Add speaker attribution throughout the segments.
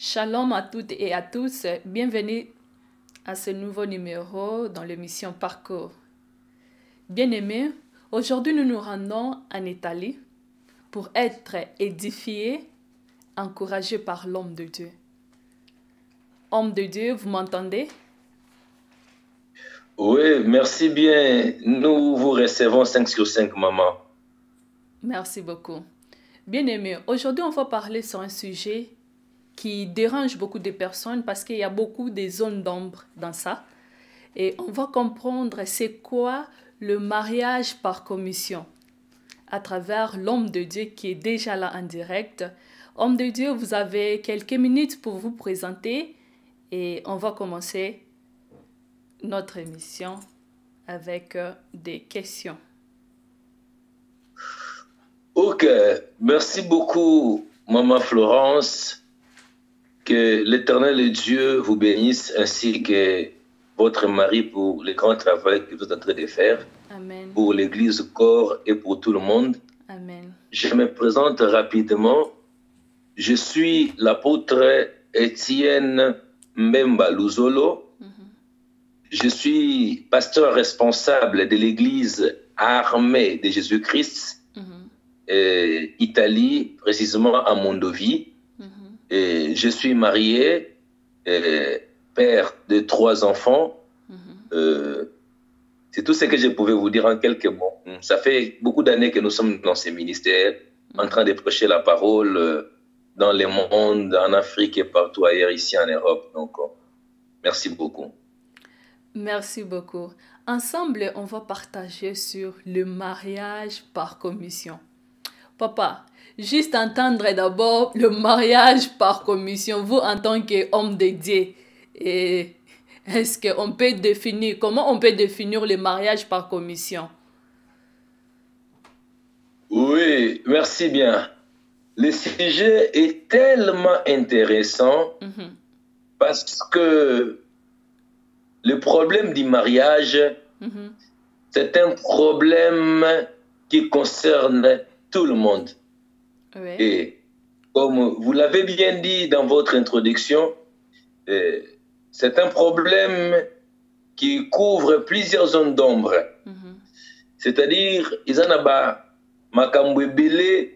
Speaker 1: Shalom à toutes et à tous, bienvenue à ce nouveau numéro dans l'émission Parcours. Bien-aimés, aujourd'hui nous nous rendons en Italie pour être édifiés, encouragés par l'homme de Dieu. Homme de Dieu, vous m'entendez?
Speaker 2: Oui, merci bien. Nous vous recevons 5 sur 5, maman.
Speaker 1: Merci beaucoup. Bien-aimés, aujourd'hui on va parler sur un sujet qui dérange beaucoup de personnes parce qu'il y a beaucoup de zones d'ombre dans ça. Et on va comprendre c'est quoi le mariage par commission à travers l'homme de Dieu qui est déjà là en direct. Homme de Dieu, vous avez quelques minutes pour vous présenter et on va commencer notre émission avec des questions.
Speaker 2: Ok, merci beaucoup, maman Florence. Que l'Éternel Dieu vous bénisse ainsi que votre mari pour le grand travail que vous êtes en train de faire.
Speaker 1: Amen.
Speaker 2: Pour l'Église corps et pour tout le monde.
Speaker 1: Amen.
Speaker 2: Je me présente rapidement. Je suis l'apôtre Étienne Mbemba Luzolo. Je suis pasteur responsable de l'Église armée de Jésus-Christ, Italie, précisément à Mondovì. Et je suis marié, père de 3 enfants. C'est tout ce que je pouvais vous dire en quelques mots. Ça fait beaucoup d'années que nous sommes dans ces ministères, en train de prêcher la parole dans le monde, en Afrique et partout ailleurs, ici en Europe. Donc, merci beaucoup.
Speaker 1: Merci beaucoup. Ensemble, on va partager sur le mariage par commission. Papa, juste entendre d'abord le mariage par commission, vous en tant qu'homme de Dieu, est-ce qu'on peut définir, comment on peut définir le mariage par commission?
Speaker 2: Oui, merci bien. Le sujet est tellement intéressant parce que le problème du mariage, c'est un problème qui concerne tout le monde.
Speaker 1: Oui.
Speaker 2: Et comme vous l'avez bien dit dans votre introduction, c'est un problème qui couvre plusieurs zones d'ombre. C'est-à-dire, ils en ont makambo ebele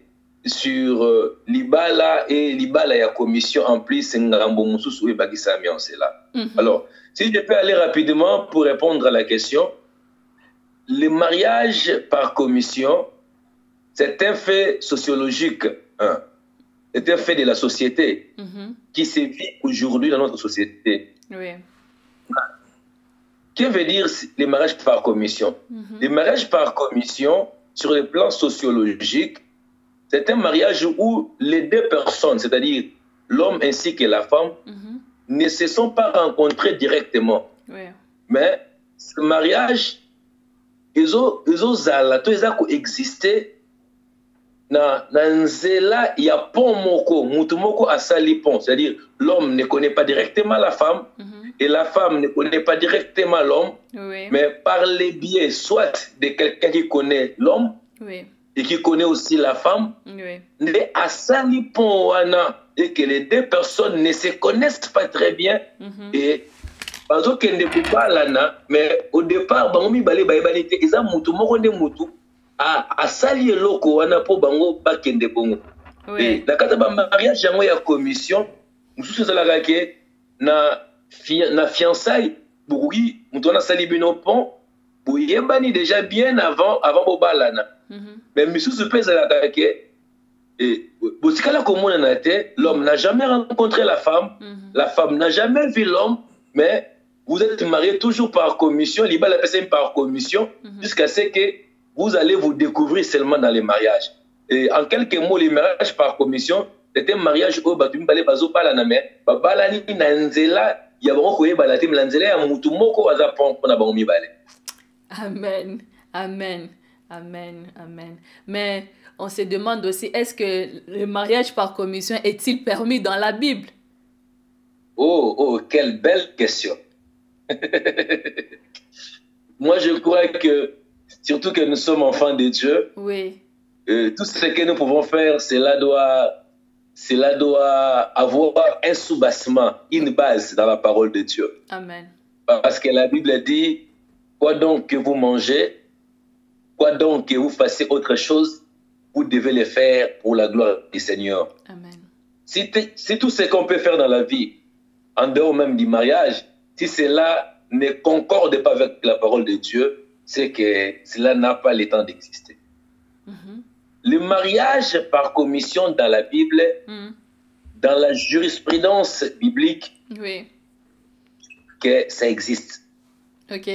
Speaker 2: sur libala et libala ya commission en plus ngambo mususu e bakisa ambiance là. Alors, si je peux aller rapidement pour répondre à la question, le mariage par commission, c'est un fait sociologique, c'est un fait de la société qui se vit aujourd'hui dans notre société.
Speaker 1: Oui.
Speaker 2: Que veut dire le mariage par commission? Le mariage par commission, sur le plan sociologique, c'est un mariage où les 2 personnes, c'est-à-dire l'homme ainsi que la femme, ne se sont pas rencontrés directement.
Speaker 1: Oui.
Speaker 2: Mais ce mariage, ils ont existé na nzela ya pont moko, mutu moko asali pont, c'est-à-dire l'homme ne connaît pas directement la femme et la femme ne connaît pas directement l'homme,
Speaker 1: Oui.
Speaker 2: mais par les biais soit de quelqu'un qui connaît l'homme
Speaker 1: Oui.
Speaker 2: et qui connaît aussi la femme,
Speaker 1: Oui.
Speaker 2: ne asali pont wana et que les 2 personnes ne se connaissent pas très bien et bazo kende kubalana, mais au départ bango mibale bayebani te eza mutu moko nde mutu asali eloko wana po bango bakende bongo.
Speaker 1: Oui.
Speaker 2: Na kati ba mariage yango ya commission mususu ezalaka ke na fiançailles bokoki mutu wana asali bino pont boyebani déjà bien avant bobalana. Mais misusu mpe ezalaka ke botikala komonana te, l'homme n'a jamais rencontré la femme n'a jamais vu l'homme, mais vous êtes mariés toujours par commission, libala personne par commission, jusqu'à ce que vous allez vous découvrir seulement dans les mariages. Et en quelques mots, les mariages par commission, c'est un mariage où batumi balé bazo balana mais babalani na nzela ya bango koyebala te na nzela ya mutu moko aza pona bango mibale.
Speaker 1: Amen. Amen. Amen. Amen. Mais on se demande aussi, est-ce que le mariage par commission est-il permis dans la Bible?
Speaker 2: Oh, quelle belle question. Moi, je crois que, surtout que nous sommes enfants de Dieu,
Speaker 1: Oui.
Speaker 2: tout ce que nous pouvons faire, cela doit cela doit avoir un soubassement, une base dans la parole de Dieu.
Speaker 1: Amen.
Speaker 2: Parce que la Bible dit, quoi donc que vous mangez, quoi donc que vous fassiez autre chose, vous devez le faire pour la gloire du Seigneur.
Speaker 1: Amen.
Speaker 2: Si tout ce qu'on peut faire dans la vie, en dehors même du mariage, si cela ne concorde pas avec la parole de Dieu, c'est que cela n'a pas le temps d'exister. Le mariage par commission dans la Bible, dans la jurisprudence biblique,
Speaker 1: oui,
Speaker 2: que ça existe.
Speaker 1: Ok.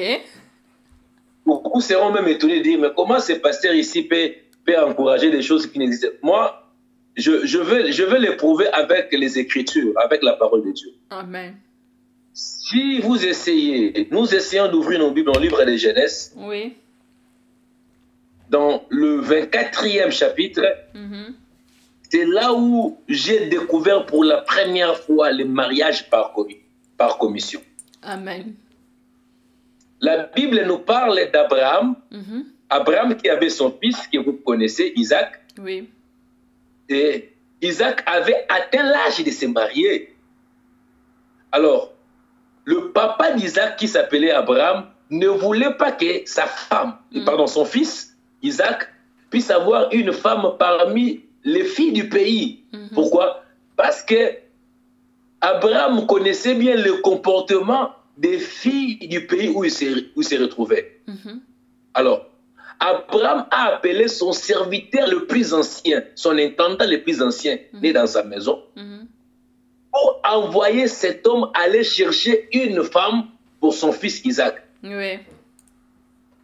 Speaker 2: Beaucoup seront même étonnés de dire, mais comment ce pasteur ici peut encourager des choses qui n'existent pas? Moi, je veux les prouver avec les Écritures, avec la parole de Dieu.
Speaker 1: Amen.
Speaker 2: Si vous essayez, nous essayons d'ouvrir nos Bibles dans le livre de Genèse,
Speaker 1: Oui.
Speaker 2: dans le 24e chapitre, c'est là où j'ai découvert pour la première fois le mariage par commission.
Speaker 1: Amen.
Speaker 2: La Bible nous parle d'Abraham, Abraham qui avait son fils que vous connaissez, Isaac.
Speaker 1: Oui.
Speaker 2: Et Isaac avait atteint l'âge de se marier. Alors, le papa d'Isaac qui s'appelait Abraham ne voulait pas que sa femme, pardon, son fils, Isaac, puisse avoir une femme parmi les filles du pays. Pourquoi? Parce que Abraham connaissait bien le comportement des filles du pays où il se retrouvait. Alors, Abraham a appelé son serviteur le plus ancien, son intendant le plus ancien, né dans sa maison, pour envoyer cet homme aller chercher une femme pour son fils Isaac.
Speaker 1: Oui.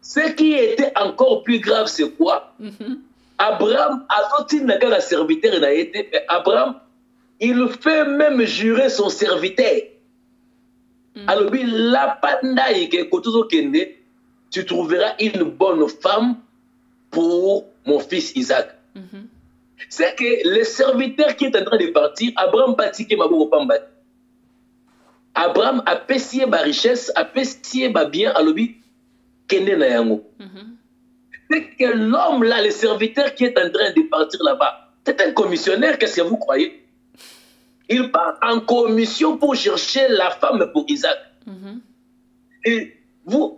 Speaker 2: Ce qui était encore plus grave, c'est quoi? Abraham, la serviteur, Abraham, il fait même jurer son serviteur. Alors, tu trouveras une bonne femme pour mon fils Isaac. C'est que le serviteur qui est en train de partir, Abraham Abraham a payé ma richesse, a payé ma bien, à l'obi, kende na yango. C'est que l'homme là, le serviteur qui est en train de partir là-bas, c'est un commissionnaire, qu'est-ce que vous croyez? Il part en commission pour chercher la femme pour Isaac. Et vous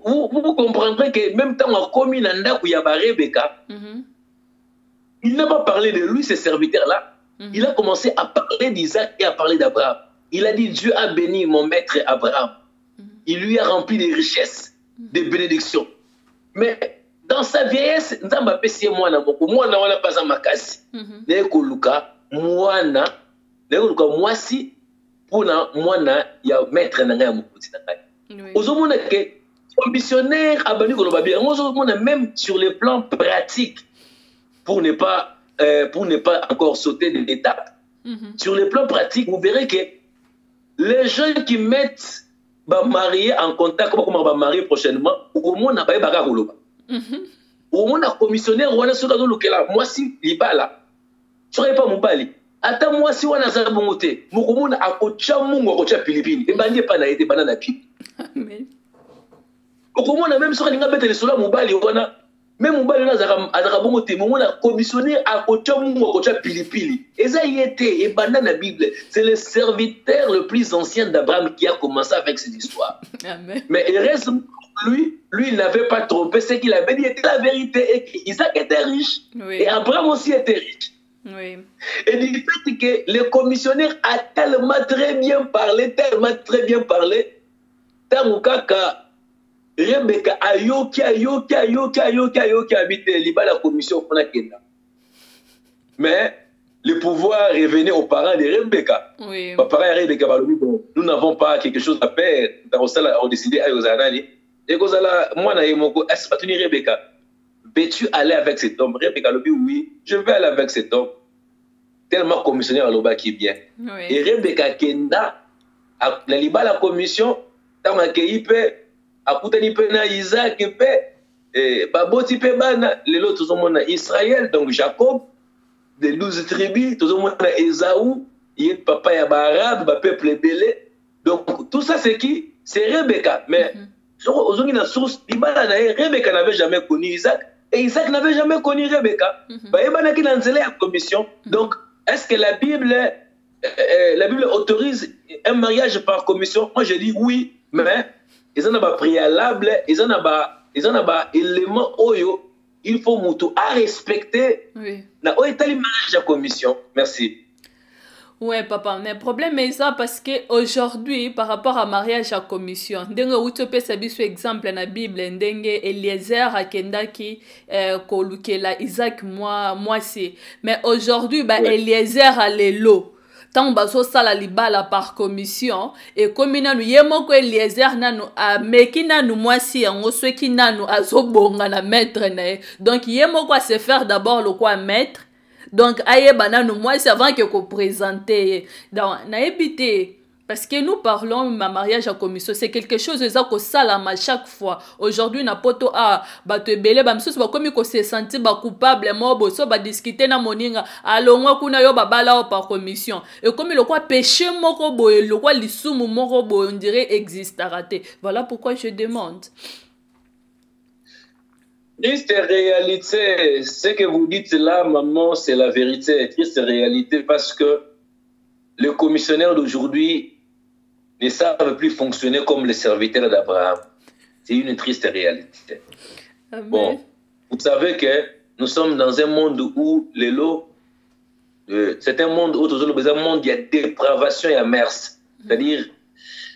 Speaker 2: comprendrez que même temps on a commis Nanda Kouyaba Rebecca, il n'a pas parlé de lui, ce serviteur-là. Il a commencé à parler d'Isaac et à parler d'Abraham. Il a dit, Dieu a béni mon maître Abraham. Il lui a rempli de richesses, de bénédictions. Mais dans sa vieillesse, Nzamba pesi mwana moko, mwana wana pas makasi. Neko luka mwana, mwasi pona mwana ya maître na ngai mokuti na ngai. Ozomona ke commissionnaire abani koloba bien, ozomona même sur le plan pratique pour ne pas encore sauter d'étape. Sur le plan pratique, vous verrez que les gens qui mettent mariés en contact, comment on va marier prochainement, au moins on n'a pas baga koloba. Au moins on a commissionnaire on a soda do lokela, moi si libala. Tu n'aurais pas mon bali. Attends moi si on a ça bongoté, mokomona akocha mungu akocha pilipili. E bandi pa na été banana pi. Amen. Okomona même sur linga bete le sola mobali wana. Même mobali na azaka bongoté, mona commissionnaire akocha mungu akocha pilipili. Et ça y était et banana Bible, c'est le serviteur le plus ancien d'Abraham qui a commencé avec cette histoire. Amen. Mais heureusement lui il n'avait pas trompé, ce qu'il avait dit était la vérité et Isaac était riche. Oui. Et Abraham aussi était riche. Oui. Et du fait que le commissionnaire a tellement très bien parlé, Tamukaka, Rebecca, ayoki habite liba la commission qu'on a kenda. Mais le pouvoir revenait aux parents de Rebecca. Oui. Les parents de Rebecca, nous n'avons pas quelque chose à faire. On a décidé à Yozanani. Et Gozala, moi, est-ce que tu es Rebecca? Peux-tu aller avec cet homme? Rebecca lui dit oui, je vais aller avec cet homme. Tellement commissionnaire à l'Oba qui est bien. Oui. Et Rebecca Kenda, la liba la commission, tant que Ipe, à Koutani Pena Isaac, Baboti Pebana, les autres sont Israël, donc Jacob, des 12 tribus, tous sont Esaou, il est papa Yabarab, peuple belé. Donc tout ça c'est qui? C'est Rebecca. Mais aujourd'hui, la source, Rebecca n'avait jamais connu Isaac. Et Isaac n'avait jamais connu Rebecca. Il y a une commission. Donc, est-ce que la Bible autorise un mariage par commission? Moi, je dis oui, mais ils en ont pas préalable, ils en ont pas élément oyo, il faut mutu à respecter.
Speaker 1: Oui.
Speaker 2: Na o etali mariage à commission. Merci.
Speaker 1: Ouais, papa, mais le problème est ça parce que aujourd'hui, par rapport à mariage à commission, ndenge utope sabiso exemple na Bible, ndenge Eliezer akendaki kolukela Isaac moi c'est. Mais aujourd'hui, bah
Speaker 2: Ouais.
Speaker 1: Eliezer a lelo. Tant baso sala libala par commission et comme nanu yemoko Eliezer nanu a meki nanu mwasi yango soki nanu azobonga na maître na ye. Donc yemoko a se faire d'abord le quoi maître. Donc aye banano moi c'est avant que ko présenter. Donc na ebité parce que nous parlons ma mariage à commission, c'est quelque chose ça ko salama chaque fois. Aujourd'hui na poto a bato ebele ba msusu ba komi ko se sentir ba coupable mo boso ba discuter na moninga alongwa kuna yo babala par commission. Et comme le quoi péché moko boye le quoi lisumu moko boye on dirait existe raté. Voilà pourquoi je demande.
Speaker 2: Triste réalité, ce que vous dites là, maman, c'est la vérité. Triste réalité parce que les commissionnaires d'aujourd'hui ne savent plus fonctionner comme les serviteurs d'Abraham. C'est une triste réalité.
Speaker 1: Amen.
Speaker 2: Bon, vous savez que nous sommes dans un monde où les lots, c'est un monde où un monde, il y a dépravation et amerce. C'est-à-dire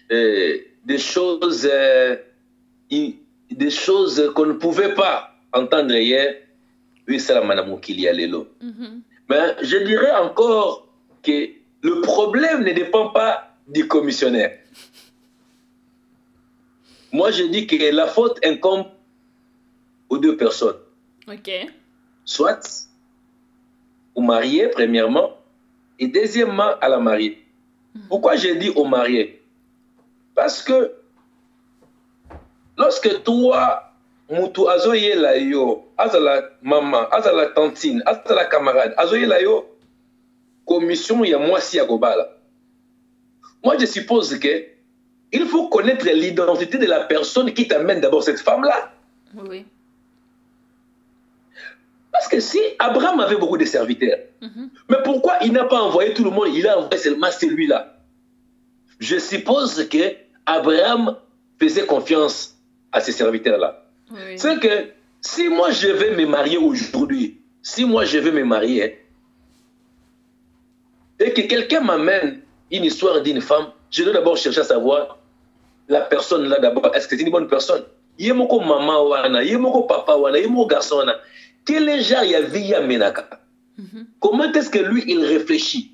Speaker 2: des choses qu'on ne pouvait pas entendre hier. Oui, c'est la madame qu'il y a les lots. Mais je dirais encore que le problème ne dépend pas du commissionnaire. Moi, je dis que la faute incombe aux deux personnes.
Speaker 1: Ok.
Speaker 2: Soit au marié, premièrement, et deuxièmement, à la mariée. Pourquoi j'ai dit au marié? Parce que lorsque toi, mutu azoye la yo, azala maman, azala tantine, azala camarade, azoye la yo, commission ya mwasi ya gobala. Moi, je suppose que il faut connaître l'identité de la personne qui t'amène d'abord cette femme-là.
Speaker 1: Oui.
Speaker 2: Parce que si Abraham avait beaucoup de serviteurs, mais pourquoi il n'a pas envoyé tout le monde? Il a envoyé seulement celui-là. Je suppose que Abraham faisait confiance à ces serviteurs-là. Oui. C'est que si moi je vais me marier aujourd'hui, si moi je vais me marier, et que quelqu'un m'amène une histoire d'une femme, je dois d'abord chercher à savoir la personne là d'abord, est-ce que c'est une bonne personne? Yemoko maman wana, yemoko papa wana, yemoko garçon wana. Quel genre y a via menaka? Comment est-ce que lui il réfléchit?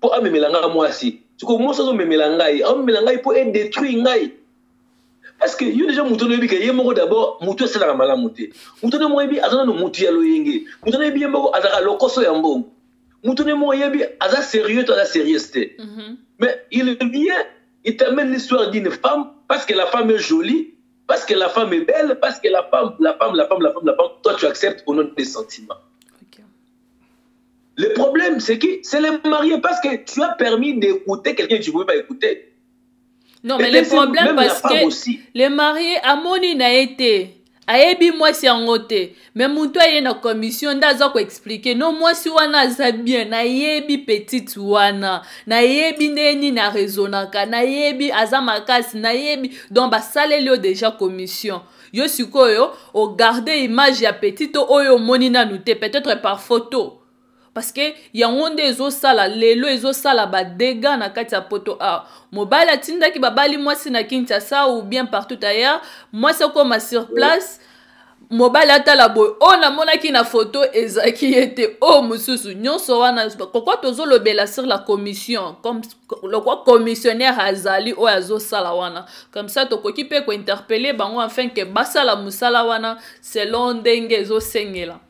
Speaker 2: Pour amemelanga moi aussi. Tu comprends moi ça memelanga pour être détruit ngai. Parce que yo déjà mutono yebi ke yemoko d'abord muto c'est la mala muté. Mutono mo yebi azana no mutu ya loyenge. Mutono yebi yemoko azaka lokoso ya mbongo. Mutono mo yebi aza sérieux to aza sérieuxité. Mais il vient, il t'amène l'histoire d'une femme parce que la femme est jolie, parce que la femme est belle, parce que la femme, toi tu acceptes au nom des sentiments. Okay. Le problème, c'est que c'est les mariés parce que tu as permis d'écouter quelqu'un que tu ne pouvais pas écouter.
Speaker 1: Non, mais le problème, parce que aussi, les mariés, à mon n'a été. Ayebi moi si angote mais mutu aye na commission ndaza ko expliquer non moi si wana za bien na yebi petite wana na yebi neni na raisonnaka na yebi azamakasi na yebi donc ba salelio déjà commission yo sikoyo o garder image ya petite oyo moni na nute peut-être par photo parce que yango nde ezosala lelo ezosala ba dégâts na kati ya poto a mobile atindaki babali mwasi na Kinshasa ou bien partout ailleurs mwasi comme sur place mobile atala boy on a monaki na photo ezaki était oh mususu nyonso wana pourquoi tozolobela sur la commission comme le quoi commissionnaire azali o azosala wana comme ça tokoki pe ko interpeller bango afin que basala musala wana selon ndenge ezosengela.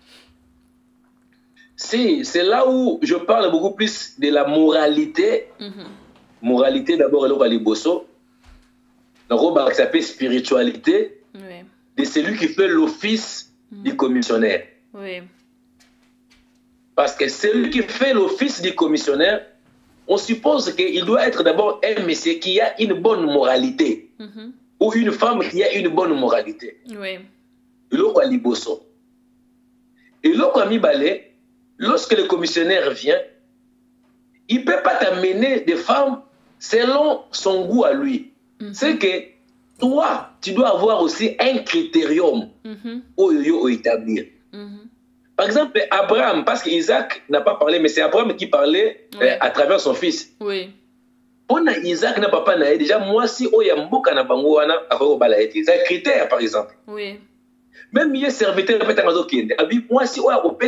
Speaker 2: Si, c'est là où je parle beaucoup plus de la moralité. Moralité d'abord, le bosso. Ça s'appelle spiritualité.
Speaker 1: Oui.
Speaker 2: De celui qui fait l'office du commissionnaire.
Speaker 1: Oui.
Speaker 2: Parce que celui qui fait l'office du commissionnaire, on suppose qu'il doit être d'abord un monsieur qui a une bonne moralité. Ou une femme qui a une bonne moralité.
Speaker 1: Oui.
Speaker 2: Le bosso. Et le balai. Lorsque le commissionnaire vient, il ne peut pas t'amener des femmes selon son goût à lui. C'est que toi, tu dois avoir aussi un critérium au établir. Par exemple, Abraham, parce qu'Isaac n'a pas parlé, mais c'est Abraham qui parlait à travers son fils.
Speaker 1: Oui.
Speaker 2: On a Isaac n'a pas parlé. Déjà, moi, si Oyamboka n'a pas c'est un critère, par exemple.
Speaker 1: Oui.
Speaker 2: Même il est serviteur, moi, si Oyamboka n'a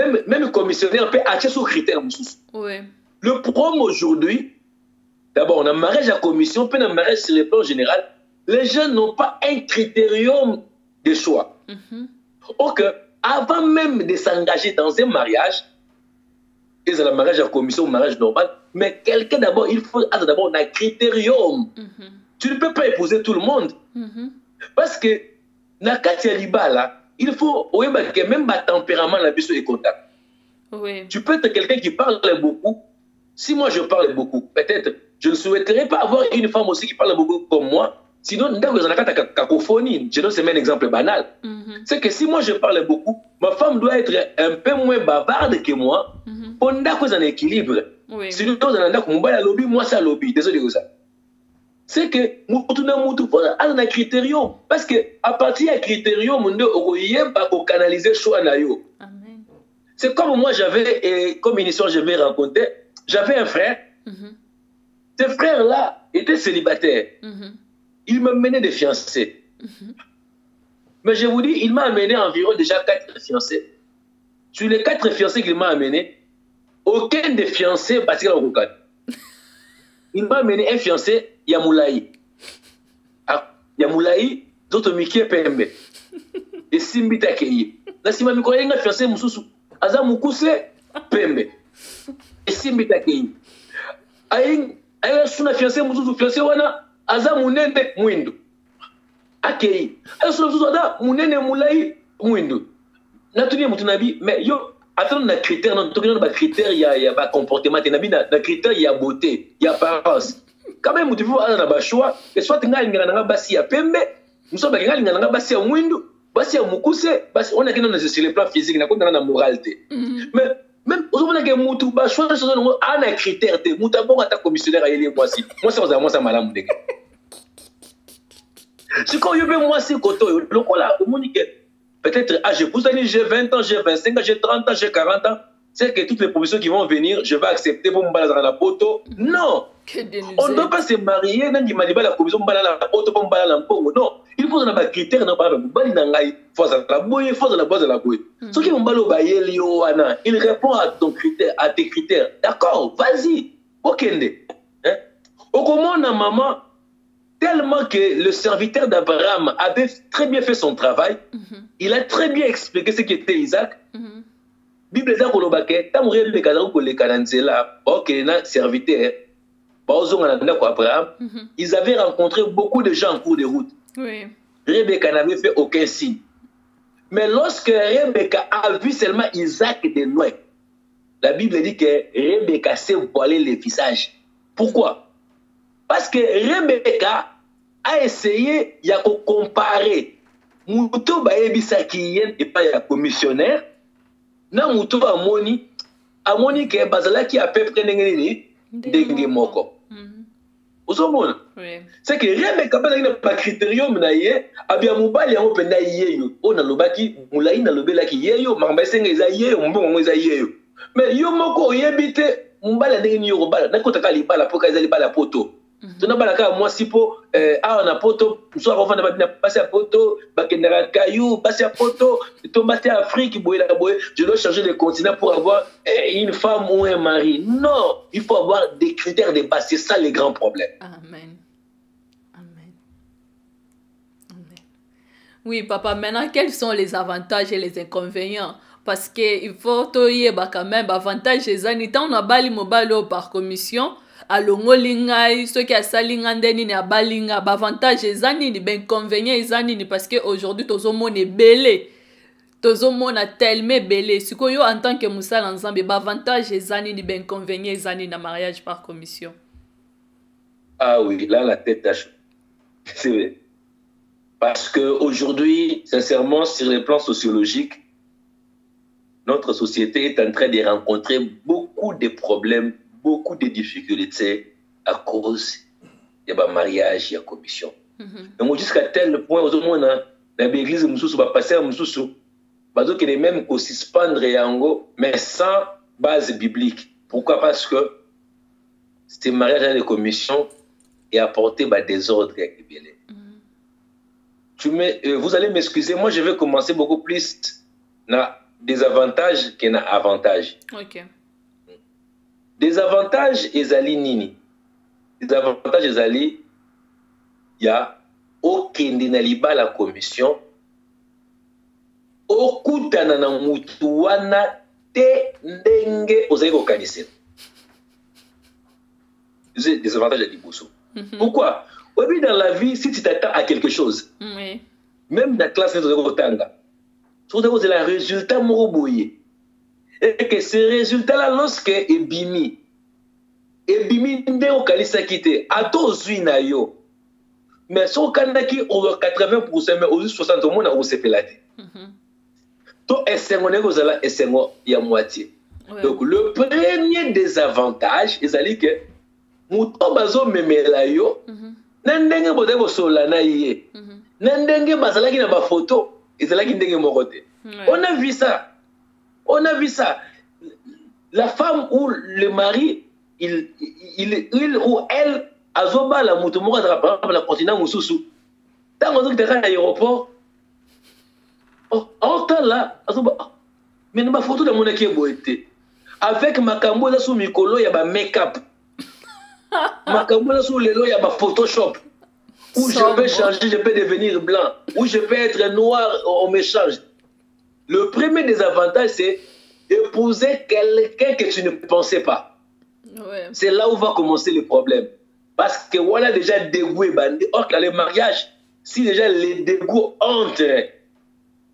Speaker 2: pas même commissionnaire peut acheter sous critère.
Speaker 1: Oui.
Speaker 2: Le problème aujourd'hui, d'abord, on a mariage à commission, puis on a mariage sur le plan général. Les gens n'ont pas un critérium de choix. Or que, avant même de s'engager dans un mariage, ils ont un mariage à commission, un mariage normal, mais quelqu'un d'abord, il faut d'abord un critérium. Tu ne peux pas épouser tout le monde. Parce que, dans le là, il faut que même le tempérament la vie est contact.
Speaker 1: Oui.
Speaker 2: Tu peux être quelqu'un qui parle beaucoup. Si moi je parle beaucoup, peut-être je ne souhaiterais pas avoir une femme aussi qui parle beaucoup comme moi. Sinon, dans la cacophonie, je donne un exemple banal. C'est que si moi je parle beaucoup, ma femme doit être un peu moins bavarde que moi pour qu'on ait un équilibre.
Speaker 1: Oui.
Speaker 2: Sinon, moi ça lobby. Désolé de ça. C'est que il a un critérium. Parce qu'à partir du critérium, on doit canaliser le choix. C'est comme moi j'avais, comme une histoire je vais raconter, j'avais un frère. Ce frère-là était célibataire. Il me menait des fiancés. Mais je vous dis, il m'a amené environ déjà 4 fiancés. Sur les 4 fiancés qu'il m'a amené, aucun des fiancés parce au Rokan. Il m'a amené un fiancé, Yamoulaï. Yamoulaï, d'autres Mickey Pembe. Et Simbita Kei. Là, si ma mikoye nga fiancé Moussou, Aza Moukousse Pembe. Et Simbita Kei. Aïe, suna fiancé Moussou, fiancé Wana. Aza munene mwindu akei aso so da munene mulai mwindu natuni mutu nabi mais yo attends na critère non tokina ba critère ya ba comportement nabi na critère ya beauté ya apparence quand même mutu faut na ba choix et soit nga ngana nga basi ya pembe muso ba nga ngana nga basi ya mwindu basi ya mukuse basi on a kina sur le plan physique na konta na moralité mais même aujourd'hui que mutu ba choix a un critère te mutu bon ata commissionnaire ayeli moi ça malamu deke si quand yo be moi si koto le kola communique peut-être j'ai poussé j'ai 20 ans j'ai 25 ans j'ai 30 ans j'ai 40 ans c'est que toutes les propositions qui vont venir je vais accepter pour me balader dans la poto non on ne doit pas se marier dans di maliba la commission me balader la poto pour me balader la pongo non il faut dans ba critère non pas bali na ngai faut ça la boye faut la base de la boye ce qui me balo ba yeli wana il répond à ton critère à tes critères d'accord vas-y okende hein au comment na maman tellement que le serviteur d'Abraham avait très bien fait son travail, il a très bien expliqué ce qu'était Isaac. Bible est kolobake, tamure le kadao ko le kananzela, ok na serviteur, Abraham, ils avaient rencontré beaucoup de gens en cours de route.
Speaker 1: Oui.
Speaker 2: Rebecca n'avait fait aucun signe. Mais lorsque Rebecca a vu seulement Isaac de loin, la Bible dit que Rebecca s'est voilé le visage. Pourquoi? Parce que Rebecca a essayé de comparer Moutou Baebisa qui est pas un commissionnaire, na Moutou Amoni que Bazala qui a peu près Dengue Moko. C'est que Rebecca n'a pas critérium na ye, abia mobali yango penda yeyo. On a lobaki, moulai na lobela ki yeyo, mamba senga eza yeyo, mbongo eza yeyo. Mais yo moko yebite mbala ndenge yo bala, na kota kali bala poka eza bala poto. Tuna bala ka moi sipo a na poto, so ko fanda ba passer à poto, ba kendara kayu, passer à poto, tomber en Afrique boye la boye, je dois changer de continent pour avoir une femme ou un mari. Non, il faut avoir des critères de base, c'est ça le grand problème.
Speaker 1: Amen. Oui, papa, maintenant, quels sont les avantages et les inconvénients? Parce qu'il faut quand même avantages les anitans on a bali mobalo par commission à l'ongolinga ceux qui a salingandeni ni abalinga avantages les anini ben inconvénients les anini parce que aujourd'hui tous au monde est belé tous au monde a tellement belé ce que yo en tant que musala ensemble avantages les anini ben inconvénients les anini na mariage par commission.
Speaker 2: Ah oui, là la tête tâche. C'est vrai. Parce qu'aujourd'hui, sincèrement, sur les plans sociologiques, notre société est en train de rencontrer beaucoup de problèmes, beaucoup de difficultés à cause de mariage et de commission. Donc, jusqu'à tel point, dans l'église, nous va passer à nous, même qu'on suspendre mais sans base biblique. Pourquoi? Parce que ce mariage de commission est apporté par des ordres. Vous allez m'excuser, moi je vais commencer beaucoup plus dans des avantages que dans avantages.
Speaker 1: Ok.
Speaker 2: Des avantages, ezali nini? Des avantages, ezali, il y a aucun dinaliba la commission, okutana na mutu wana te ndenge ozali kokanisa. C'est des avantages à Liboso. Pourquoi? Oui, dans la vie, si tu t'attends à quelque chose, même dans la classe, tu as le résultat moroboye. Et que ce résultat-là, lorsque ebimi nde okalisa kite, ato zuina yo. Mais si on a qui au 80%, mais au 60%, on a aussi fait la tête. To esengo nego zala esengo ya moitié. Donc le premier désavantage, c'est que muto bazo memela yo, nandenge bote ko solana yé. Nandenge bazalaki na ba photo, ezalaki ndenge mokote. On a vu ça. On a vu ça. La femme ou le mari, il ou elle, azoba la mutu moko par exemple la continent mususu. Tant on dit que à l'aéroport, en temps là, azoba mais ma photo de mon équipe boité. Avec ma cambo sous mikolo, il y a ba make-up. Ma cambo sous lelo, il y a ba Photoshop. Où je peux changer, je peux devenir blanc. Où je peux être noir, on me change. Le premier désavantage, c'est épouser quelqu'un que tu ne pensais pas. C'est là où va commencer le problème. Parce que voilà déjà dégoût et bandit. Or, le mariage, si déjà les dégoûts entrent,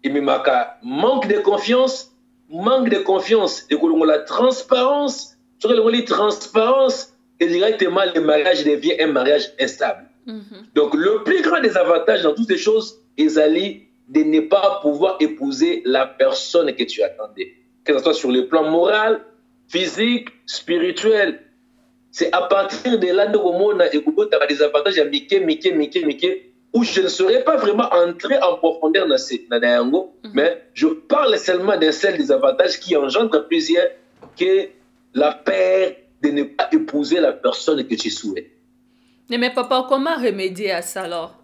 Speaker 2: et manque de confiance, et que la transparence, sur la transparence, et directement le mariage devient un mariage instable. Donc le plus grand désavantage dans toutes ces choses est de ne pas pouvoir épouser la personne que tu attendais. Que ce soit sur le plan moral, physique, spirituel. C'est à partir de là que on a des avantages à Mickey, où je ne serais pas vraiment entré en profondeur dans ces mais je parle seulement d'un seul des avantages qui engendre plusieurs, que la peur de ne pas épouser la personne que tu souhaites.
Speaker 1: Mais papa, comment remédier à ça alors?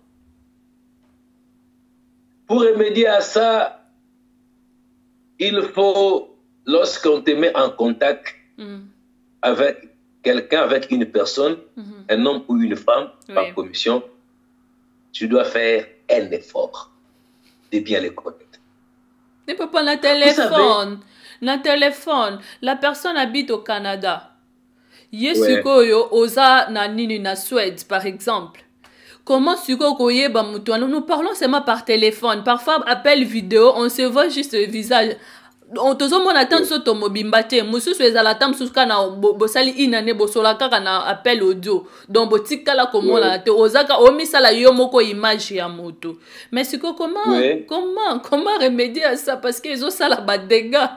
Speaker 2: Pour remédier à ça, il faut, lorsqu'on te met en contact avec quelqu'un, avec une personne, un homme ou une femme, par commission, tu dois faire un effort de bien les connaître.
Speaker 1: Mais papa, na téléphone, la personne habite au Canada. Yesukoyo oza na nini na Suède, par exemple. Comment nous parlons seulement par téléphone. Parfois, appel vidéo, on se voit juste le visage. On te demande attendre sur ton mobile. Monsieur les alatam suska na bosali inane bosola kaka na appel audio. Donc botika la comment la te ozaka omisa la yomoko image ya moto. Mais siko comment remédier à ça parce qu'ils ont ça la bas dégâts.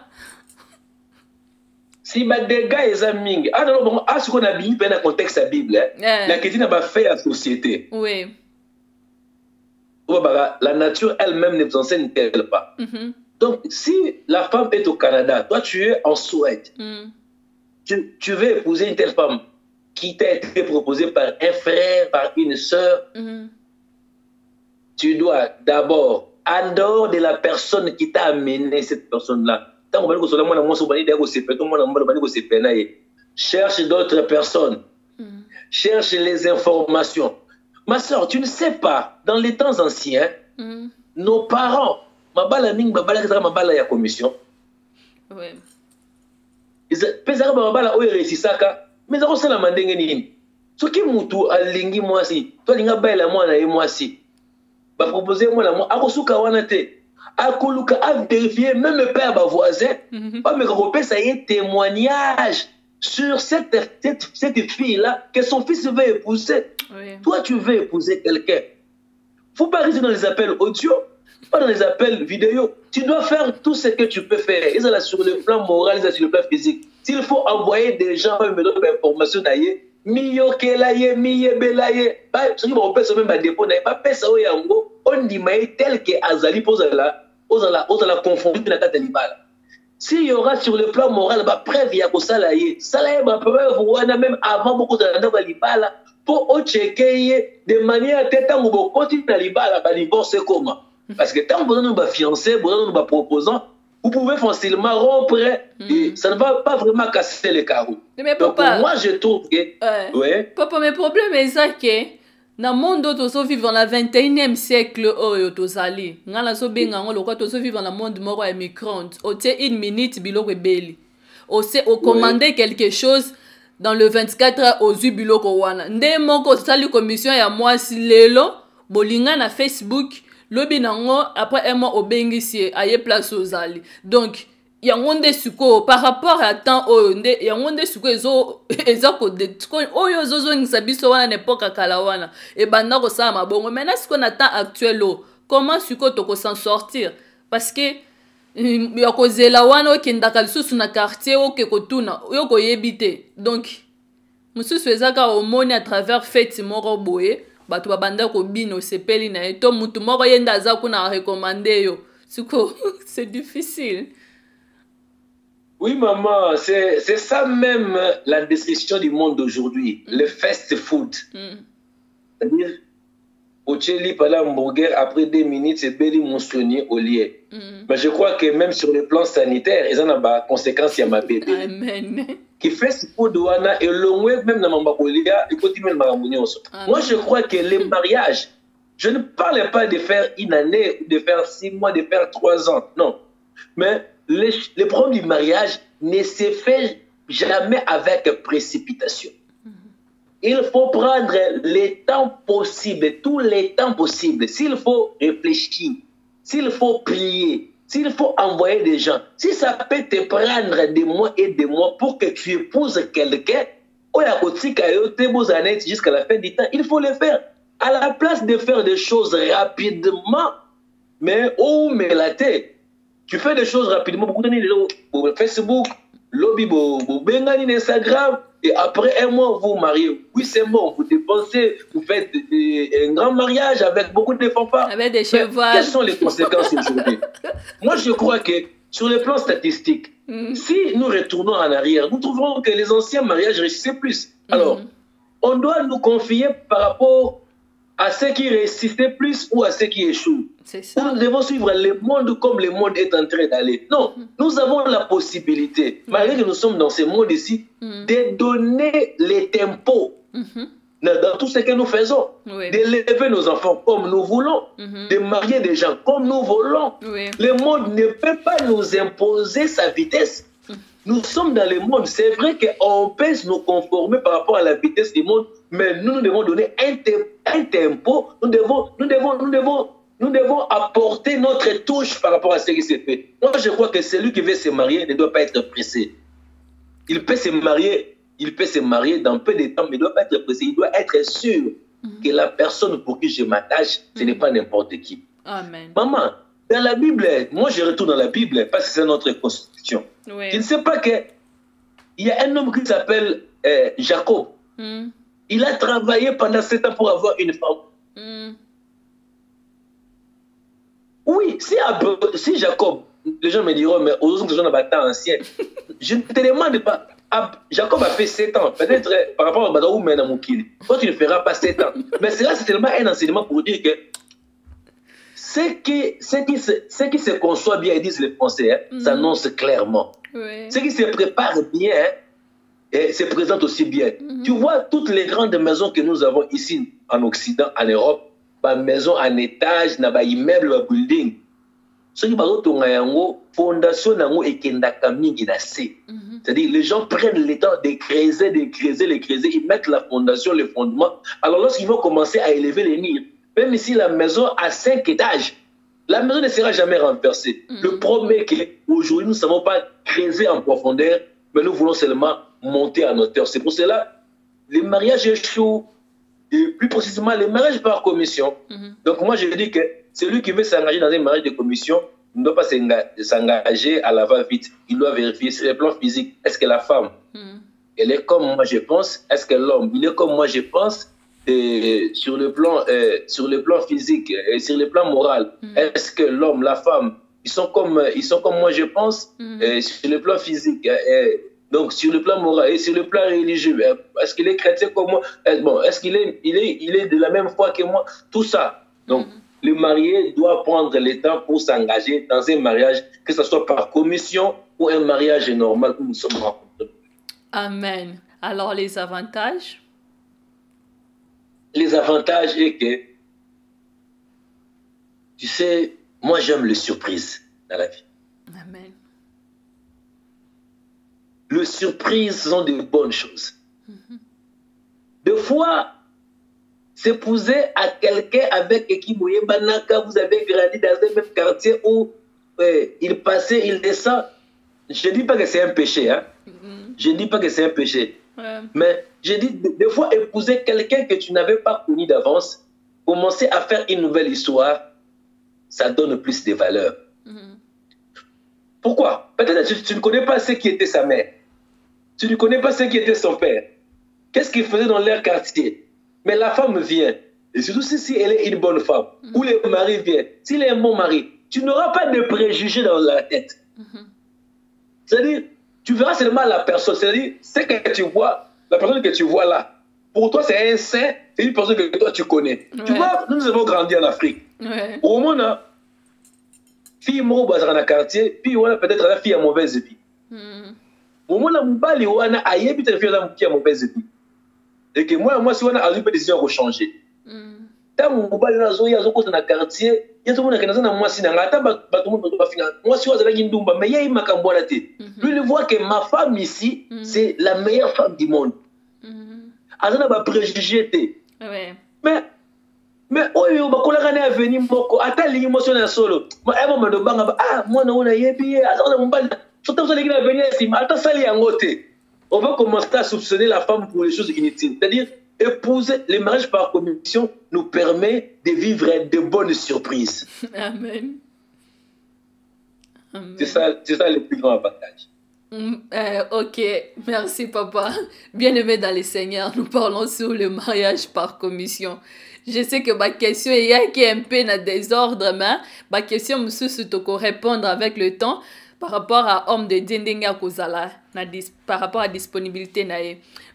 Speaker 2: Si les dégâts sont mingi, ce qu'on a bien dans le contexte de la Bible, la question n'a pas fait la société.
Speaker 1: Oui.
Speaker 2: La nature elle-même ne vous enseigne pas. Donc, si la femme est au Canada, toi tu es en Suède, tu veux épouser une telle femme qui t'a été proposée par un frère, par une soeur, tu dois d'abord, en dehors de la personne qui t'a amené cette personne-là, cherche d'autres personnes. Cherche les informations. Ma soeur, tu ne sais pas, dans les temps anciens, nos parents, la commission.
Speaker 1: Oui.
Speaker 2: Mais ça la mandenge nini. Ce qui mutu alingi mwasi, toi linga baila mwana e mwasi. Ba proposer moi la moi akosuka wana te. Akoluka a vérifier même le père ba voisin, pas me repérer ça y est témoignage sur cette fille là que son fils veut épouser. Oui. Toi tu veux épouser quelqu'un. Faut pas rester dans les appels audio. pas dans les appels vidéo. Tu dois faire tout ce que tu peux faire. Ils sont sur le plan moral, ils sont sur le plan physique. S'il faut envoyer des gens une méthode d'information, miyo kelaye, miye belaye, ce qui m'appelle ce même dépôt, pas pesa au yango, on dit tel que Azali pose là, on la confondre dans la libala. S'il y aura sur le plan moral, preuve ya ko salaye, salaye preuve wana même avant beaucoup de la libala pour checker de manière à tête où vous continuez à libala, divorce comment? Parce que tant que vous avez fiancé, vous avez proposant, vous pouvez facilement rompre et ça ne va pas vraiment casser les carreaux.
Speaker 1: Mais papa,
Speaker 2: donc moi je trouve que... ouais.
Speaker 1: Papa, mais le problème est ça que dans le monde où nous vivons dans le 21e siècle, nous vivons dans le monde où nous micro-ondes. Au une minute, on commander quelque chose dans le 24 heures aux ubilo kowana. Ndé moko sali commission ya moi si lelo bolinga na Facebook lobi nango après un mois obengisi aye place aux ali. Donc yango nde suko par rapport à temps oyo nde yango nde suko ezo ko de oyo zozo ngisa biso wana n'époque kala wana e banda ko sa mabongo. Maintenant ce qu'on attend actuel comment suko to ko s'en sortir parce que ya kozela wana okendaka lisusu na quartier okekotuna oyo koyebite donc mususu ezaka omoni à travers fête moko boye bato babanda kobino sepeli na eto mutu moko yenda aza kuna recommander yo siko c'est difficile.
Speaker 2: Oui maman, c'est ça même la description du monde d'aujourd'hui, le fast food. C'est-à-dire Ocheli par hamburger, après 2 minutes, c'est Belly Monsonnier au lieu. Mais je crois que même sur le plan sanitaire, ils ont des conséquences à ma bébé.
Speaker 1: Amen.
Speaker 2: Qui fait ce coup de wana et le même dans ma bakolia, il continue le maramouni aussi. Moi, je crois que les mariages, je ne parle pas de faire 1 année, de faire 6 mois, de faire 3 ans. Non. Mais le problème du mariage ne se fait jamais avec précipitation. Il faut prendre les temps possibles, tous les temps possibles. S'il faut réfléchir, s'il faut prier, s'il faut envoyer des gens, si ça peut te prendre des mois et des mois pour que tu épouses quelqu'un, jusqu'à la fin du temps, il faut le faire. À la place de faire des choses rapidement, mais oh, mais la tête, tu fais des choses rapidement, beaucoup de Facebook, lobby, Bengani, Instagram, et après 1 mois, vous vous mariez. Oui, c'est bon, vous dépensez, vous faites un grand mariage avec beaucoup de fanfares.
Speaker 1: Avec des chevaux.
Speaker 2: Quelles sont les conséquences aujourd'hui? Moi, je crois que sur le plan statistique, si nous retournons en arrière, nous trouverons que les anciens mariages réussissaient plus. Alors, on doit nous confier par rapport à ceux qui réussissaient plus ou à ceux qui échouent. Nous devons suivre le monde comme le monde est en train d'aller. Non, nous avons la possibilité, malgré que nous sommes dans ce monde ici, de donner les tempos dans tout ce que nous faisons, d'élever nos enfants comme nous voulons, de marier des gens comme nous voulons. Le monde ne peut pas nous imposer sa vitesse. Nous sommes dans le monde. C'est vrai qu'on peut nous conformer par rapport à la vitesse du monde, mais nous devons donner un tempo. Nous devons apporter notre touche par rapport à ce qui s'est fait. Moi, je crois que celui qui veut se marier ne doit pas être pressé. Il peut se marier dans peu de temps, mais il ne doit pas être pressé. Il doit être sûr que la personne pour qui je m'attache, ce n'est pas n'importe qui.
Speaker 1: Amen.
Speaker 2: Maman, dans la Bible, moi je retourne dans la Bible parce que c'est notre constitution. Je ne sais pas qu'il y a un homme qui s'appelle Jacob. Il a travaillé pendant 7 ans pour avoir une femme. Oui, si Jacob, les gens me diront, mais aux autres gens de bâtard ancien, je ne te demande pas. Jacob a fait 7 ans, peut-être par rapport à Badaou Menamoukili. Toi, tu ne feras pas 7 ans. Mais c'est là, c'est tellement un enseignement pour dire que ce qui se conçoit bien, disent les Français, s'annonce clairement. Ce qui se prépare bien, se présente aussi bien. Tu vois, toutes les grandes maisons que nous avons ici en Occident, en Europe, ma maison en étage, na ba immeuble, ba building. Ce qui est fondation nango ekendaka mingi na se. C'est-à-dire les gens prennent le temps de creuser, ils mettent la fondation, le fondement. Alors lorsqu'ils vont commencer à élever les murs, même si la maison a 5 étages, la maison ne sera jamais renversée. Le problème est qu'aujourd'hui, nous ne savons pas creuser en profondeur, mais nous voulons seulement monter en hauteur. C'est pour cela les mariages échouent. et plus précisément les mariages par commission. Donc moi je dis que celui qui veut s'engager dans un mariage de commission ne doit pas s'engager à la va-vite. Il doit vérifier sur le plan physique, est-ce que la femme, elle est comme moi je pense, est-ce que l'homme, il est comme moi je pense, et sur le plan physique et sur le plan moral, est-ce que l'homme, la femme, ils sont comme moi je pense, sur le plan physique, donc sur le plan moral et sur le plan religieux, est-ce qu'il est chrétien comme moi, bon, est-ce qu'il est, il est de la même foi que moi, tout ça. Donc le marié doit prendre le temps pour s'engager dans un mariage, que ce soit par commission ou un mariage normal où nous sommes rencontrés.
Speaker 1: Amen. Alors les avantages?
Speaker 2: Les avantages est que, tu sais, moi j'aime les surprises dans la vie.
Speaker 1: Amen.
Speaker 2: Les surprises sont de bonnes choses. Des fois, s'épouser à quelqu'un avec qui vous avez grandi dans un même quartier où il passait, il descend. Je ne dis pas que c'est un péché, hein. Je ne dis pas que c'est un péché. Mais je dis, des fois, épouser quelqu'un que tu n'avais pas connu d'avance, commencer à faire une nouvelle histoire, ça donne plus de valeur. Pourquoi? Peut-être que tu ne connais pas ce qui était sa mère. Tu ne connais pas ce qui était son père. Qu'est-ce qu'il faisait dans leur quartier? Mais la femme vient. Et surtout si elle est une bonne femme. Ou le mari vient. S'il est un bon mari, tu n'auras pas de préjugés dans la tête. C'est-à-dire, tu verras seulement la personne. C'est-à-dire, ce que tu vois, la personne que tu vois là, pour toi, c'est un saint, c'est une personne que toi, tu connais. Tu vois, nous avons grandi en Afrique. Au moins, fille moro dans le quartier, puis on a peut-être la fille à mauvaise vie. Au moins, mobali on a aïe puis fille à mauvaise vie. Et que moi si on a une décision de changer. Tant mobali na zo ya zo ko na quartier, ya zo na kana na moi si na ngata ba tout monde doit finir. Moi si on a la ndumba mais ya makambo na te. Lui il voit que ma femme ici, c'est la meilleure femme du monde. Azana ba préjugé te. Mais oyo bakola kana avenir moko atali émotion na solo. Moi emo ndo banga moi na ona yebi azana mobali. Surtout ça les avenir si ata sali yangote. On va commencer à soupçonner la femme pour les choses inutiles. C'est-à-dire, épouser, les mariages par commission nous permet de vivre de bonnes surprises.
Speaker 1: Amen. Amen.
Speaker 2: C'est ça le plus grand avantage.
Speaker 1: Ok, merci papa. Bien-aimé dans le Seigneur, nous parlons sur le mariage par commission. Je sais que ma question est un peu dans le désordre, mais ma question me suit répondre avec le temps. Par rapport à homme de Dieu, par rapport à disponibilité.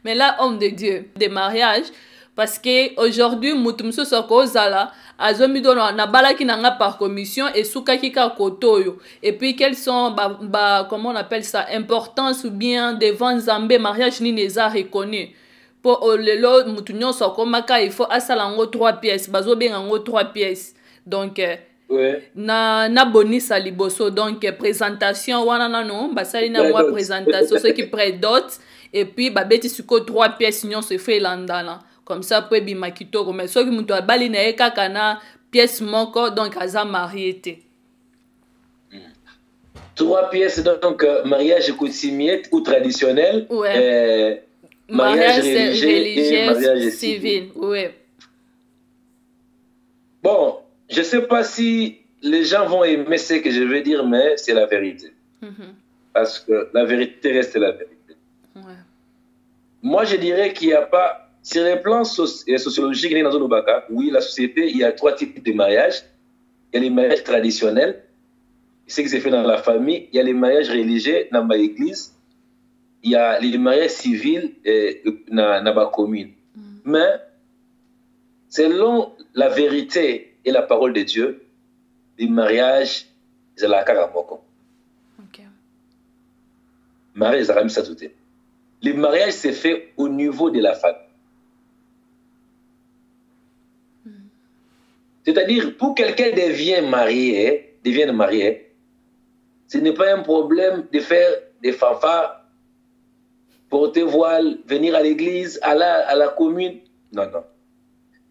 Speaker 1: Mais là, homme de Dieu, des mariages, parce que aujourd'hui, mutumso soko zala, azomi dono na balaki nanga par commission et soukaki ka kotoyo. Et puis quelles sont comment on appelle ça, importance ou bien devant Zambé mariage ni neza reconnu. Pour le lot mutunyo soko maka il faut asalango 3 pièces, bazo bengango 3 pièces. Donc na bonisa liboso donc présentation wana nano basali na moi présentation ceux qui prédote et puis babeti suko 3 pièces nyon se fait landana comme ça peut bima kitoko mais ceux qui muto bali na ekaka na pièce moko donc aza marié te
Speaker 2: 3 pièces donc mariage coutumier ou traditionnel mariage religieux et mariage civil. Bon, je ne sais pas si les gens vont aimer ce que je vais dire, mais c'est la vérité. Parce que la vérité reste la vérité. Moi, je dirais qu'il n'y a pas, sur les plans sociologiques, oui, la société, il y a 3 types de mariages. Il y a les mariages traditionnels, ce qui se fait dans la famille. Il y a les mariages religieux dans l'église. Il y a les mariages civils dans la commune. Mais, selon la vérité et la parole de Dieu, les mariages, c'est la karamoko. Mariage, c'est le mariage se fait au niveau de la famille. C'est-à-dire, pour quelqu'un devienne marié, ce n'est pas un problème de faire des fanfares, porter voile, venir à l'église, à la commune. Non, non.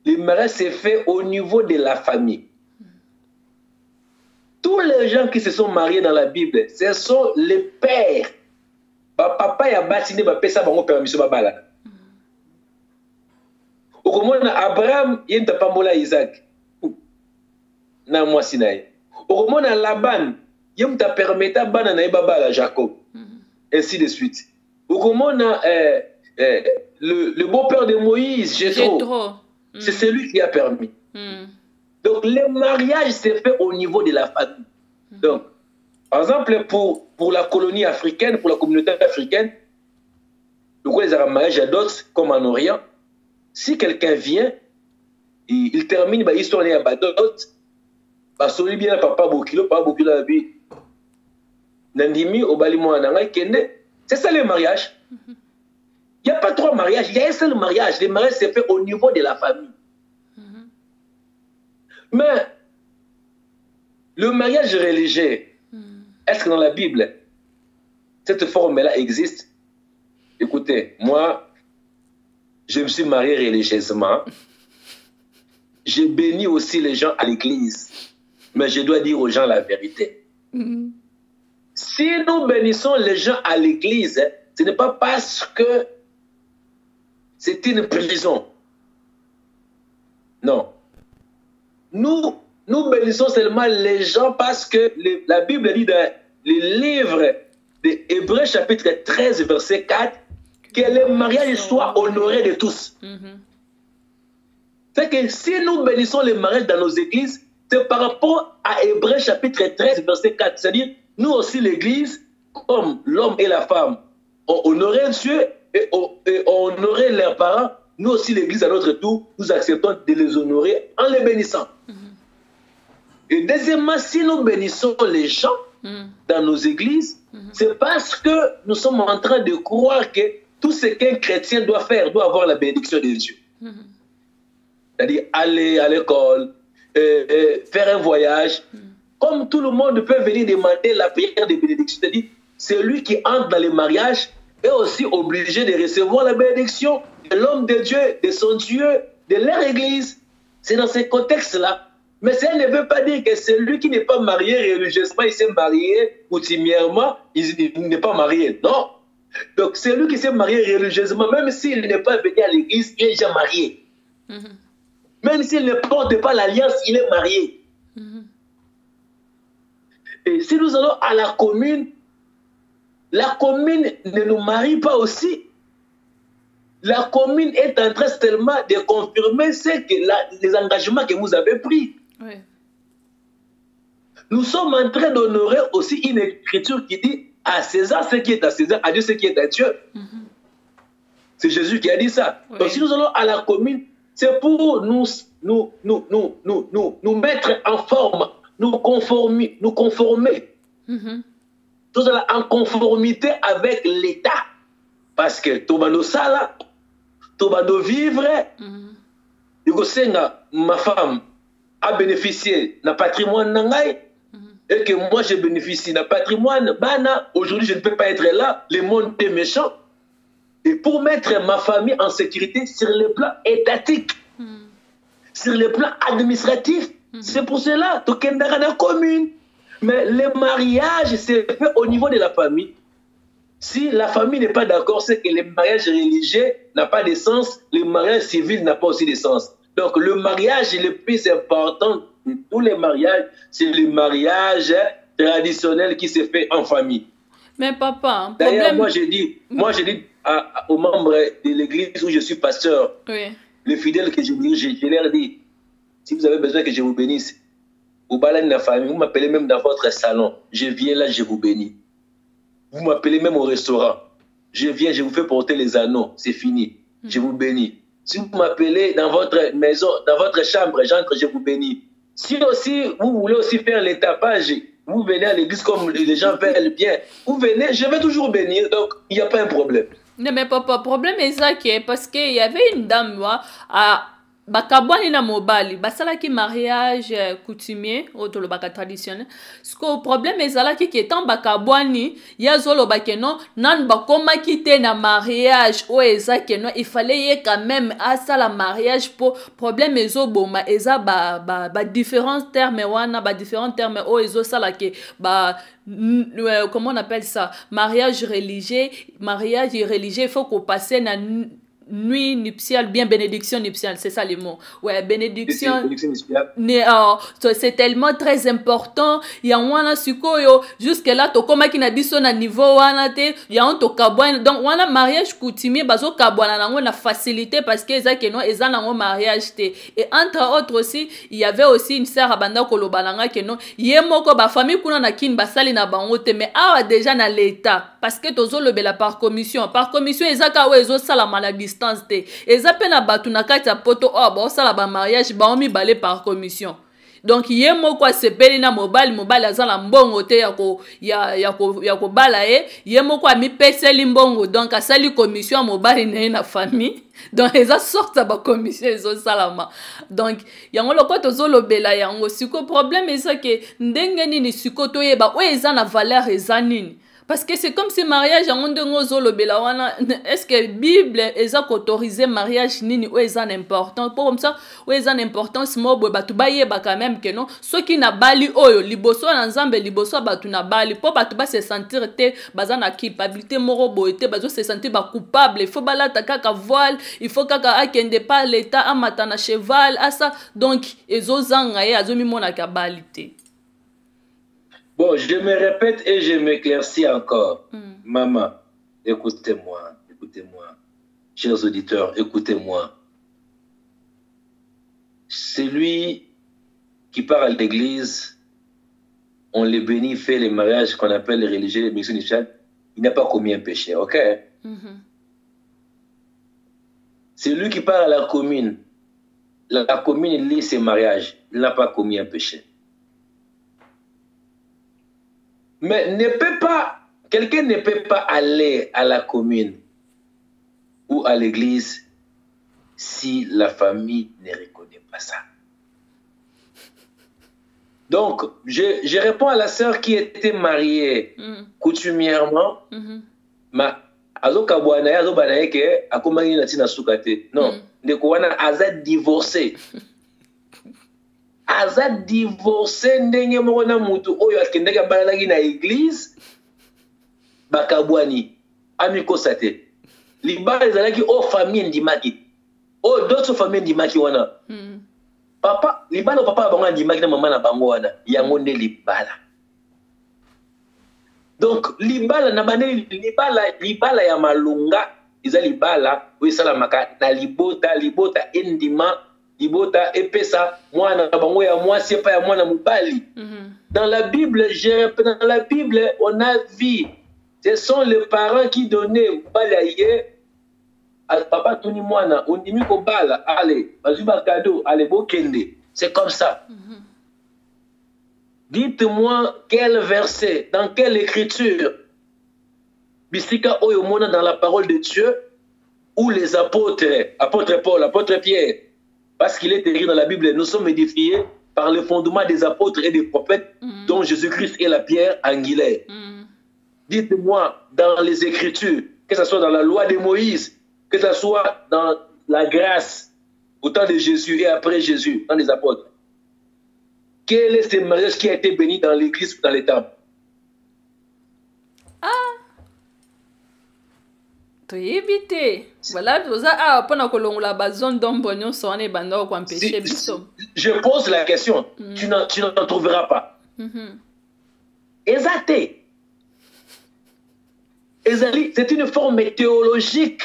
Speaker 2: Le mariage se fait au niveau de la famille. Tous les gens qui se sont mariés dans la Bible, ce sont les pères. Papa a bâti, permission. okomona Abraham ye mtapambola Isaac na mwasi na ye, okomona Laban ye mtapermeta bana na ye babala Jacob, ainsi de suite. Okomona le beau-père de Moïse, Jéthro, c'est celui qui a permis. Donc le mariage s'est fait au niveau de la famille. Donc, par exemple, pour la colonie africaine, pour la communauté africaine, les mariages à d'autres, comme en Orient, si quelqu'un vient, il termine l'histoire à d'autres, celui bien papa Bokilo, papa Bokilo la vie. Nandimi, Obalimo, Kende, c'est ça le mariage. Il n'y a pas trois mariages, il y a un seul mariage. Le mariage s'est fait au niveau de la famille. Mais le mariage religieux, est-ce que dans la Bible, cette forme-là existe? Écoutez, moi, je me suis marié religieusement. Je bénis aussi les gens à l'église. Mais je dois dire aux gens la vérité. Si nous bénissons les gens à l'église, ce n'est pas parce que c'est une prison. Non. Nous bénissons seulement les gens parce que la Bible dit dans le livre de Hébreux chapitre 13, verset 4, que le mariage soit honoré de tous. C'est que si nous bénissons le mariage dans nos églises, c'est par rapport à Hébreux chapitre 13, verset 4. C'est-à-dire, nous aussi l'église, comme l'homme et la femme, ont honoré Dieu et ont honoré leurs parents, nous aussi l'église à notre tour, nous acceptons de les honorer en les bénissant. Et deuxièmement, si nous bénissons les gens dans nos églises, c'est parce que nous sommes en train de croire que tout ce qu'un chrétien doit faire, doit avoir la bénédiction de Dieu. C'est-à-dire aller à l'école, faire un voyage. Comme tout le monde peut venir demander la prière de bénédiction, c'est-à-dire celui qui entre dans le mariage est aussi obligé de recevoir la bénédiction de l'homme de Dieu, de son Dieu, de leur église. C'est dans ce contexte-là. Mais ça ne veut pas dire que celui qui n'est pas marié religieusement, il s'est marié coutumièrement, il n'est pas marié. Non. Donc celui qui s'est marié religieusement, même s'il n'est pas venu à l'église, il est déjà marié. Même s'il ne porte pas l'alliance, il est marié. Et si nous allons à la commune ne nous marie pas aussi. La commune est en train seulement de confirmer les engagements que vous avez pris. Oui. Nous sommes en train d'honorer aussi une écriture qui dit à César ce qui est à César, à Dieu ce qui est à Dieu. C'est Jésus qui a dit ça. Oui. Donc si nous allons à la commune, c'est pour nous mettre en forme, nous conformer. Nous allons en conformité avec l'État. Parce que Tobano Sala, Tobano Vivre, ma femme a bénéficié d'un patrimoine nangai, et que moi je bénéficie d'un patrimoine, bana, aujourd'hui je ne peux pas être là, le monde est méchant. Et pour mettre ma famille en sécurité sur le plan étatique, sur le plan administratif, c'est pour cela, Tokendara na commune. Mais le mariage c'est fait au niveau de la famille. Si la famille n'est pas d'accord, c'est que le mariage religieux n'a pas de sens, le mariage civil n'a pas aussi de sens. Donc le mariage le plus important de tous les mariages, c'est le mariage traditionnel qui se fait en famille.
Speaker 1: Mais papa,
Speaker 2: d'ailleurs, moi j'ai dit aux membres de l'église où je suis pasteur, les fidèles que je dirige, je leur dis, si vous avez besoin que je vous bénisse, au balade de la famille, vous m'appelez même dans votre salon, je viens là, je vous bénis. Vous m'appelez même au restaurant. Je viens, je vous fais porter les anneaux. C'est fini. Je vous bénis. Si vous m'appelez dans votre maison, dans votre chambre, j'entre, je vous bénis. Si aussi vous voulez aussi faire les tapages, vous venez à l'église comme les gens veulent bien. Vous venez, je vais toujours bénir. Donc, il n'y a pas un problème.
Speaker 1: Non, mais papa, le problème est ça parce qu'il y avait une dame, moi, à bakabwani na mobali basalaki mariage coutumier autour baka traditionnel ce que problème ezalaki ki etant bakabwani ya zolo bakeno nan bakoma kite na mariage o ezakeno il fallait quand même à ça la mariage pour problème ezoboma eza ba différents termes wana ba différents termes o ezo sala ke ba comment on appelle ça mariage religieux il faut qu'on passe na nuit nuptiale, bien bénédiction nuptiale, c'est ça le mot. Ouais, bénédiction. C'est tellement très important. Il y a un sukoyo jusque là to koma ki na biso na niveau wana te, ya on to kabwana. Donc wana mariage coutumier bazo kabwana nango na facilité parce que eza keno eza nango mariage te. Et entre autres aussi, il y avait aussi une sœur abanda koloba nanga keno yemoko ba famille kuna na kin basali na bango te, mais awa déjà na l'état parce que tozo lobela par commission eza ka wezo sala mala distance te. Eza pe na batu na kati ya poto o ba sala ba mariage ba omi balé par commission. Donc ye moko asepeli na mobali azala mbongo te ya ko bala ye moko ami peseli mbongo, donc asali commission mobali na famille. Donc eza sorte ba commission ezo salama. Donc yango loko tozo lobela yango siko problème eza ke ndenge nini siko toyeba o eza na valeur eza nini. Parce que c'est comme si mariage en ondongo lobela wana, est-ce que Bible est autorisé mariage nini ou est important pour comme ça ou est importance mo bo batu baye ba quand même que non ceux qui na bali oyo liboso na nzambe liboso batu na bali pour batu ba se sentir te bazana culpabilité moro boete bazo se sentir ba coupable, il faut balata kaka voile, il faut kaka akende pas l'état amata na cheval asa, donc ezo zanga ye azo mi mona ka balité.
Speaker 2: Bon, je me répète et je m'éclaircis encore. Maman, écoutez-moi. Chers auditeurs, écoutez-moi. Celui qui part à l'église, on le bénit, fait les mariages qu'on appelle les religieux, les bénédictions initiales, il n'a pas commis un péché, ok? Celui qui part à la commune lit ses mariages, il n'a pas commis un péché. Mais quelqu'un ne peut pas aller à la commune ou à l'église si la famille ne reconnaît pas ça. Donc, je réponds à la sœur qui était mariée coutumièrement, mais non, aza divorcé. Aza divorcé ndenge moko na mutu oyo akendeka banaki na église bakabwani amikosa te libala ezalaki o famille ndimaki o d'autres famille ndimaki wana papa libala papa bango ndimaki na mama na bango wana yango nde libala. Donc libala na bane libala ya malunga eza libala oyo salamaka na libota endima libota epesa mwana bango ya mwasi pa ya mwana mobali. Dans la Bible, on a vu, ce sont les parents qui donnaient balaye à papa Tony mwana, on dit ko bala, allez, vas-y ba cadeau, allez bokende. C'est comme ça. Dites-moi quel verset, dans quelle écriture, bisika oyo mona dans la parole de Dieu, où les apôtres, apôtre Paul, apôtre Pierre, parce qu'il est écrit dans la Bible, nous sommes édifiés par le fondement des apôtres et des prophètes, dont Jésus-Christ est la pierre angulaire. Dites-moi dans les Écritures, que ce soit dans la loi de Moïse, que ce soit dans la grâce au temps de Jésus et après Jésus, dans les apôtres, quel est ce mariage qui a été béni dans l'église ou dans les temples?
Speaker 1: Voilà,
Speaker 2: je pose la question, tu n'en trouveras pas. Exacté. C'est une forme théologique.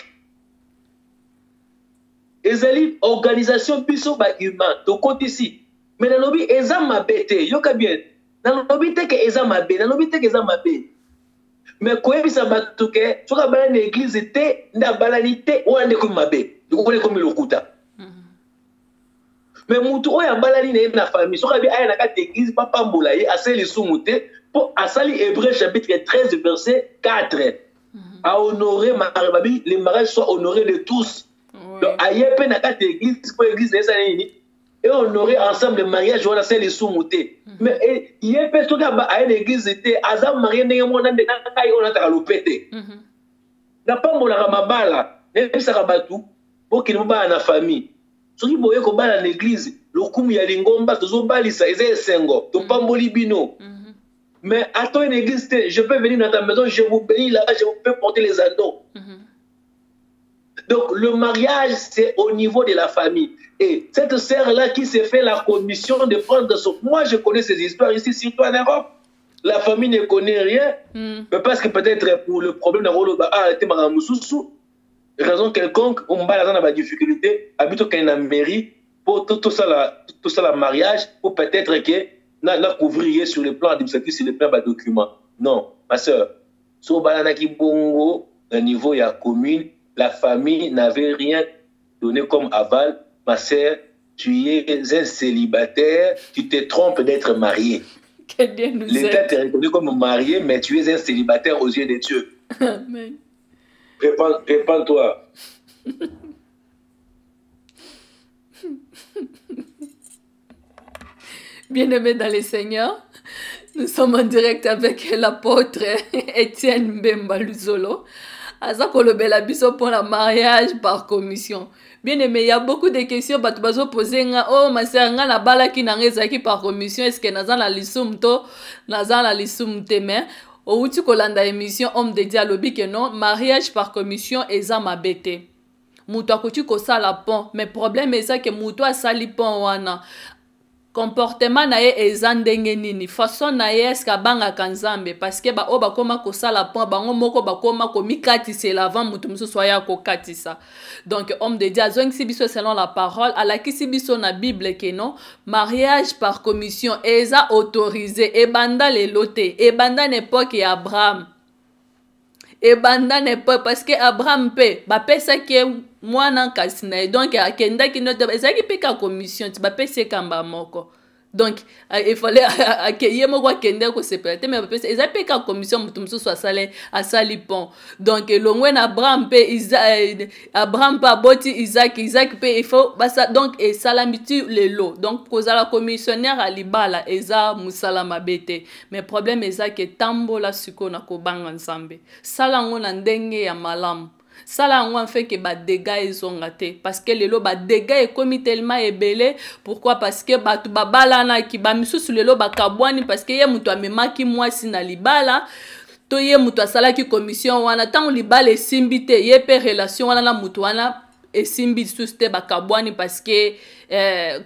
Speaker 2: Ezali, organisation biso ba humain, to compte ici. Mais dans l'obi, ezama bete, yoka bien. Dans l'obi, te que ezama be, dans l'obi, te que ezama be. Mais quoi bisa batuke, tu vas balayer l'église te, nda balanité, ou ande comme mabe, tu connais comme le kuta. Mais mutu oya balani na famille, tu vas bien aya na kati église, papa mbolaye, asali sumute, pour asali Hébreu chapitre 13 verset 4. À honorer les mariages soient honorés de tous. Donc aye pe na kati église, pour église et honorer ensemble le mariage, on a celle sumute. Mais il y a personne qui a une église était azam marié ndenge mona ndenge kai on a ta lopete. Na pas mon la mabala, même ça rabatu, pour qu'il mba na famille. Soki boye ko bala na église, lokumu ya lingomba tozo balisa eze sengo, to pamboli bino. Mais à toi une église, je peux venir dans ta maison, je vous bénis là-bas, je vous peux porter les anneaux. Donc, le mariage, c'est au niveau de la famille. Et cette sœur-là qui s'est fait la commission de prendre son... Moi, je connais ces histoires ici, surtout en Europe. La famille ne connaît rien. Mais parce que peut-être pour le problème de raison quelconque, on va dans la difficulté, habite qu'il y a une mairie, pour tout ça, la mariage, pour peut-être que na couvrir sur le plan administratif, sur le plan de documents. Non, ma soeur, sur Balanaki Bongo, au niveau de la commune, la famille n'avait rien donné comme aval. Ma soeur, tu es un célibataire, tu te trompes d'être marié. L'État te reconnaît comme marié, mais tu es un célibataire aux yeux de Dieu.
Speaker 1: Amen.
Speaker 2: Répands-toi.
Speaker 1: Bien-aimés dans les Seigneurs, nous sommes en direct avec l'apôtre Étienne Mbemba Luzolo. Aza kolobela biso pour le mariage par commission. Bien-aimé, il y a beaucoup de questions que tu poser. Oh, ma sœur, na bala ki nangezaki par commission. Est-ce que naza na lisum to, naza na lisum teme? Ou tu kolanda émission homme de dialogue que non, mariage par commission eza mabete. Muto akuti ko sala pont, mais problème est ça que muto a sali pont wana. Comportement na ye eza ndenge nini, façon na ye eske abangaka Nzambe parce que ba o bakoma kosala pont bango moko bakoma komikatisela avant mutu mosusu aya kokatisa. Donc homme de Dieu azongisi biso selon la parole, alakisi biso na Bible que non, mariage par commission eza autorisé ebanda lelo te, ebanda n'époque ya Abraham. Ebanda n'époque parce que Abraham pe bapesa ke mwana kasi na ye, donc akendaki note ezalaki mpe ka commission ti bapesa ekamba moko. Donc il fallait accueillir moko akende kosepela te, mais bapesa ezalaki mpe ka commission mutu mosusu asali pont. Donc elongwe na Abraham pe Abraham pe aboti Isaac pe il faut basa, donc esalami ti lelo. Donc kozala commissionnaire à libala eza musala mabe te, mais problème eza ke tambola siko na kobanga Nzambe sala ngo na ndenge ya malamu. Sala yango en fait que ba dégâts ezonga te parce que lelo ba dégâts ekomi tellement ebele. Pourquoi? Parce que batu babalana ki ba misusu lelo bakabwani parce que ye mutu amemaki mwasi na libala to ye mutu asalaki commission wana tango libala esimbi te ye pe relation wana na mutu wana esimbi susu te bakabwani parce que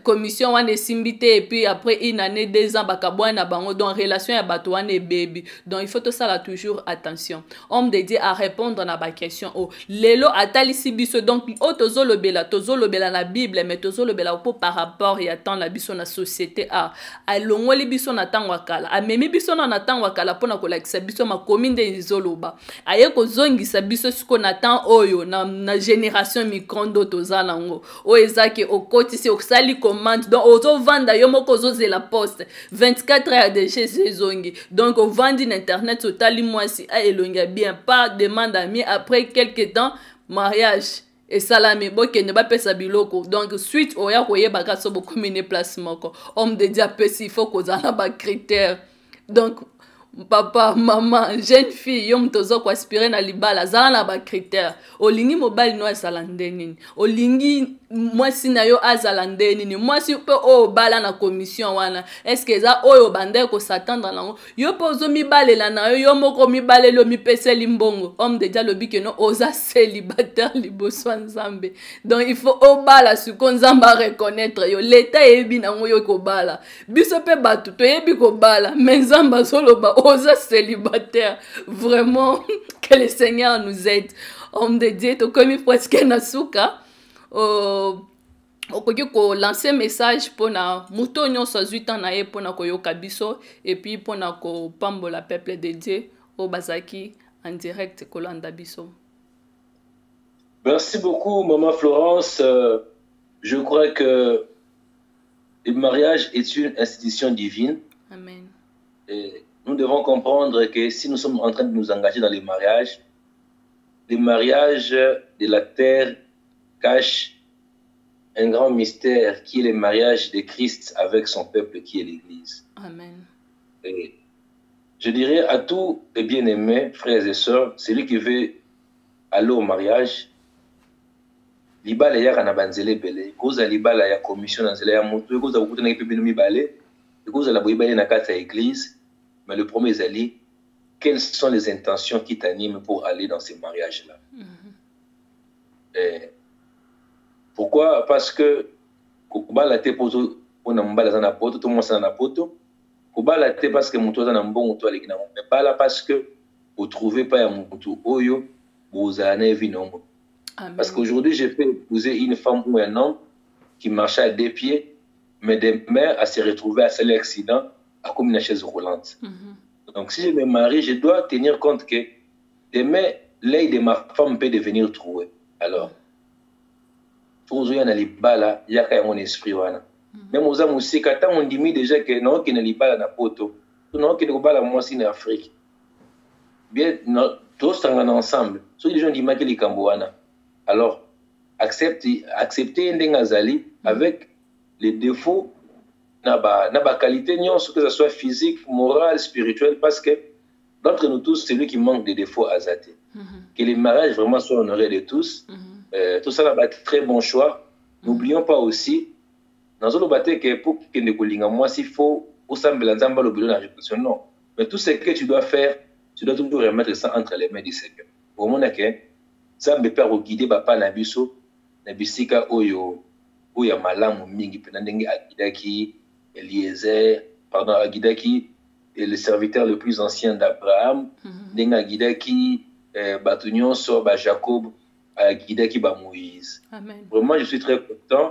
Speaker 1: commission wana esimbi te et puis après une année 2 ans bakabwani na bango, donc relation ya bato wana baby. Donc il faut tout ça là toujours attention. Homme de Dieu à répondre na ba question oh lelo atalisi biso, donc o tozolobela na Bible mais tozolobela po par rapport ya temps la biso na société a alongoli biso na tango akala amemi biso na tango akala pona kolakisa biso makomi nde izoloba aye kozongisa biso siko na temps oyo na génération mikondo tozala ngo o ezaki okoti si oksali commande, donc ozo vanda yo moko ozo la poste 24 heures de chez zongi, donc au vendre internet totali mwasi a elonga bien pas demande ami après quelques temps mariage et salami bokende ba pesa biloko, donc suite oya koyeba ka so beaucoup mine place moko homme de Dieu pesi il faut kozala ba critères. Donc papa, maman, jeune fille, yom tozo ko aspirer na libala zala na ba critère. Olingi mobile no azala ndenini. Olingi mwasi na yo azala ndenini. Mwasi pe o bala na commission wana. Est-ce que za oyo bande ko s'attendre nango? Yo pozo mi balela na yo moko mi balelo mi pese limbongo. Homme de Dieu lobi que non oza célibataire liboso Nzambe. Donc il faut o bala su ko Nzamba reconnaître yo. L'état yebi nango yo ko bala. Biso pe batu to yebi ko bala. Mais Nzamba solo ba oza célibataire. Vraiment que le Seigneur nous aide. Homme de Dieu to komi presque na suka. Okoki ko lancer message pona muto nyonso azwi tan na ye pona koyoka biso et puis pona ko pambola peuple de Dieu au bazaki en direct kolanda biso.
Speaker 2: Merci beaucoup maman Florence. Je crois que le mariage est une institution divine.
Speaker 1: Amen.
Speaker 2: Et nous devons comprendre que si nous sommes en train de nous engager dans les mariages de la terre cache un grand mystère qui est le mariage de Christ avec son peuple qui est l'Église.
Speaker 1: Amen.
Speaker 2: Et je dirais à tous les bien-aimés, frères et sœurs, celui qui veut aller au mariage, libala ya kana banzele bele, koza libala ya commission na zela ya moto, koza bukuta na ipebino mibale, koza la boyibale na kata église, mais le premier zali, quelles sont les intentions qui t'animent pour aller dans ces mariages-là? Et Pourquoi? Parce que kobala te poto pona mbala za na poto to monsa na poto. Kobala te parce que mutu za na mbongo to aleki na mo. Mais bala parce que vous trouvez pas ya mutu oyo vous avez vie non. Parce qu'aujourd'hui j'ai fait épouser une femme ou un homme qui marchait à 2 pieds, mais demain elle s'est retrouvée à un accident à comme une chaise roulante. Donc si je me marie, je dois tenir compte que demain l'œil de ma femme peut devenir troué. Alors aujourd'hui on a les bala, il y a mon esprit wana. Même aux hommes aussi quand on dit déjà que non qui ne lit pas na poto, non qui ne bala moi si en Afrique. Bien tous sont ensemble. Ceux les gens disent que les Cambouana. Alors accepter Ndengazali avec les défauts na ba qualité que ce soit physique, morale, spirituelle, parce que d'entre nous tous c'est lui qui manque de défauts à Zate. Que les mariages vraiment soient honorés de tous. Tout ça là très bon choix. N'oublions pas aussi dans le bâtiment que pour que ne colinga moi s'il faut au semble l'ensemble le bureau de la réflexion non. Mais tout ce que tu dois faire, tu dois toujours remettre ça entre les mains du Seigneur. Au moment que ça me permet de guider papa na biso na bisika oyo oya malamu mingi pena ndenge akidaki Eliezer, pardon, Agidaki est le serviteur le plus ancien d'Abraham. Ndenge Agidaki, Batunion, Soba, Jacob, Agidaki, Moïse. Vraiment, je suis très content.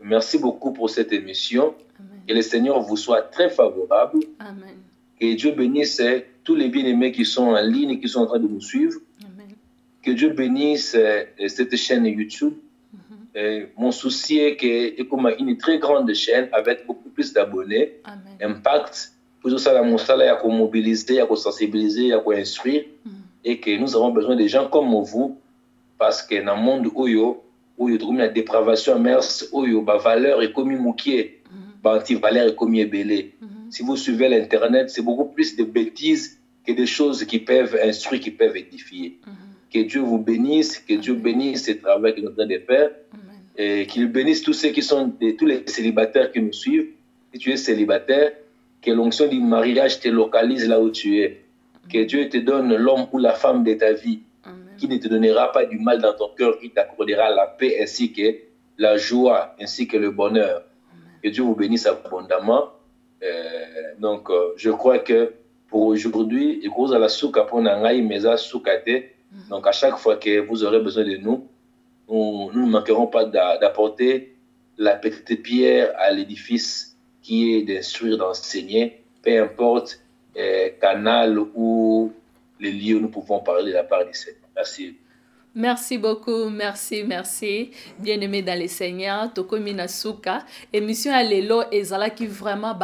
Speaker 2: Merci beaucoup pour cette émission. Amen. Que le Seigneur vous soit très favorable. Amen. Que Dieu bénisse tous les bien-aimés qui sont en ligne et qui sont en train de nous suivre. Amen. Que Dieu bénisse cette chaîne YouTube. Mon souci est que comme une très grande chaîne avec beaucoup plus d'abonnés, impact, pour ça la monsala ya mobiliser, ya sensibiliser, ya instruire, et que nous avons besoin de gens comme vous parce que dans le monde où il y a la dépravation, merci, où il y a valeur et comme moukié, anti-valeur et comme belé. Si vous suivez l'internet, c'est beaucoup plus de bêtises que des choses qui peuvent instruire, qui peuvent édifier. Que Dieu vous bénisse, que Dieu bénisse ce travail que nous avons de faire. Et qu'il bénisse tous ceux qui sont, tous les célibataires qui nous suivent. Si tu es célibataire, que l'onction du mariage te localise là où tu es. Que Dieu te donne l'homme ou la femme de ta vie. Amen. Qui ne te donnera pas du mal dans ton cœur, qui t'accordera la paix ainsi que la joie, ainsi que le bonheur. Amen. Que Dieu vous bénisse abondamment. Donc, je crois que pour aujourd'hui, et cause à la souka pour nangai meza soukate. Donc, à chaque fois que vous aurez besoin de nous, nous ne manquerons pas d'apporter la petite pierre à l'édifice qui est d'instruire, d'enseigner, peu importe canal ou les lieux où nous pouvons parler de la part du Seigneur. Merci.
Speaker 1: Merci beaucoup, merci. Bien-aimé dans le Seigneur, Tokomi Nasuka, émission Alelo Ezala qui vraiment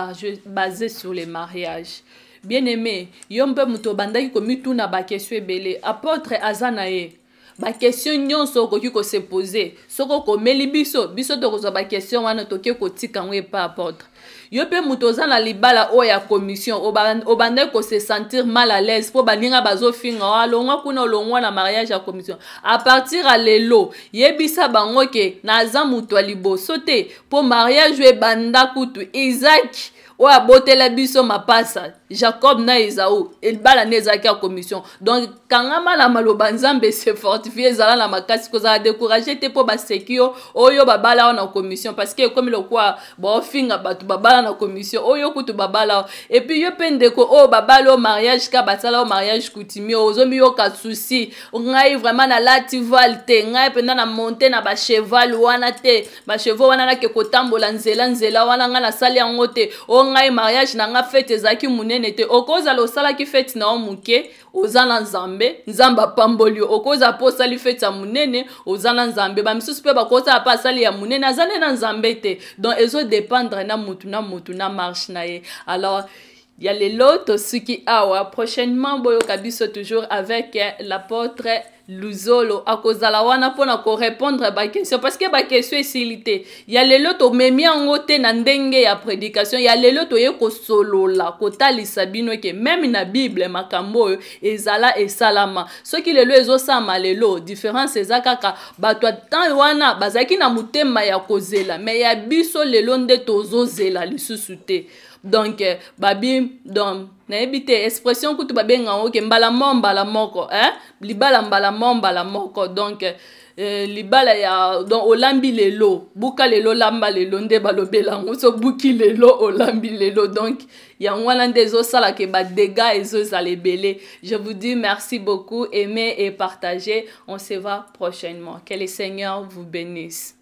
Speaker 1: basée sur les mariages. Bien-aimé, yombe muto bandaki komitu na ba question ebele, apôtre Azanae. Ba question nyonso koki ko se poser soko ko meli biso to ko ba question wana toke ko tika ngwe pa apôtre yo pe muto za na libala o ya commission obande ko se sentir mal à l'aise po baninga bazo finga alongwa kuna olongwa na mariage ya commission à partir à lelo yebisa bango ke na za muto liboso te po mariage we banda kutu Isaac o abotela biso mapasa Jacob na Esaü el bala nezaki a commission donc kangama la maloba nzambe se fortifier zala na makasi ko za décourager te po ba sekio oyo babala na commission parce que comme le quoi bo finga batu babala na commission oyo kutu babala et puis yo pendeko o babala au mariage ka batala au mariage coutumier ozomi yo ka souci ngai vraiment na latival te ngai penda na monter na ba cheval wana te ba cheval wana na ke kotambola nzela wana nga na sali yango te o ngai mariage na nga fete zaki munene te okoza lo sala ki fete na omuke ozana nzambe nzamba pamboli okoza po sali fete ya munene ozana nzambe ba misusu pe bakoza pa sali ya munene azane na nzambe te donc ezo dépendre na mutu na marche na ye. Alors il y a les lots suki awa prochainement boyo kabiso toujours avec l'apôtre Luzolo akozala wana pona ko répondre ba question parce que ba question esilité il y a les lots memi angote na ndenge ya prédication il y a les lots ye ko solola ko talisa bino ke même na Bible makambo ezala esalama soki lelo ezosama lelo différence ezakaka bato tan wana bazaki na mutema ya kozela mais ya biso lelo nde tozozela lisusu te. Donc babi donc na ebite expression kutu babenga oke mbala moko libala mbala moko donc libala ya donc olambi lelo buka lelo lamba lelo nde balobela so buki lelo olambi lelo donc yango wana nde ezosala ke ba dégâts ezozala ebele. Je vous dis merci beaucoup, aimez et partagez. On se voit prochainement. Que le Seigneur vous bénisse.